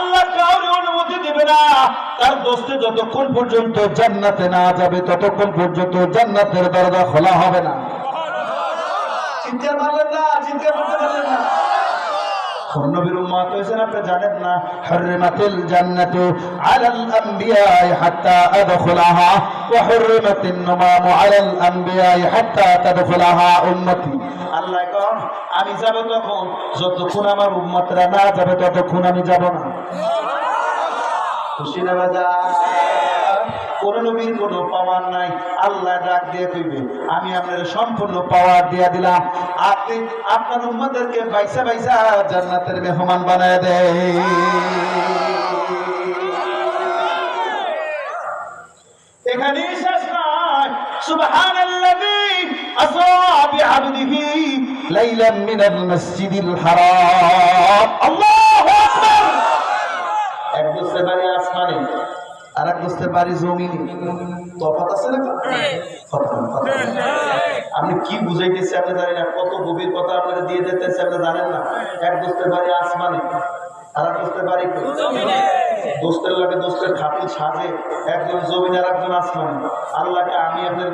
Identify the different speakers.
Speaker 1: আল্লাহ কাউকে অনুমতি দিবে না তার দোস্তে যতক্ষণ পর্যন্ত জান্নাতে না যাবে ততক্ষণ পর্যন্ত জান্নাতের দরজা খোলা হবে না। চিন্তা পারলেন না, চিন্তা করতে পারলেন না। নবীর উম্মত হয়েছেন আপনি জানেন না, হুররিমাতিল জান্নাতু আলাল আমবিয়াই হাত্তা আদখুলাহা ওয়া হুররিমাতিন নুমামু আলাল আমবিয়াই হাত্তা তাদখুলাহা উম্মতি। আল্লাহ কন আমি যাব তখন যতক্ষণ আমার উম্মতরা না যাবে ততক্ষণ আমি যাব না। খুশি না বাজার? কোন নবীর কোনো পাওয়ার নাই, আল্লাহ ডাক দিয়ে কইবে আমি আপনার সম্পূর্ণ পাওয়ার দিয়া দিলাম, আপনি আপনার উম্মতদেরকে বাইসা বাইসা জান্নাতের মেহমান বানায় দেয়। এখানেই শেষ নয়, সুবহানাল্লাযী আসরা বিআবদিহি লাইলাম মিনাল মাসজিদিল হারাম। আল্লাহু আকবার। এক বুঝতে পারি আসমানে আর এক বুঝতে পারি জমিনে, তফাৎ আছে না? আপনি কি বুঝাইতেছে আপনি জানেন না, কত গভীর কথা আপনারা দিয়ে দিতেছে আপনি জানেন না। এক বুঝতে পারি আসমানে আর এক বুঝতে পারি দোস্তের লাগে দোস্তের খাতির সাজে, একজন জমিন আর একজন আসমানে। আল্লাহকে আমি আপনার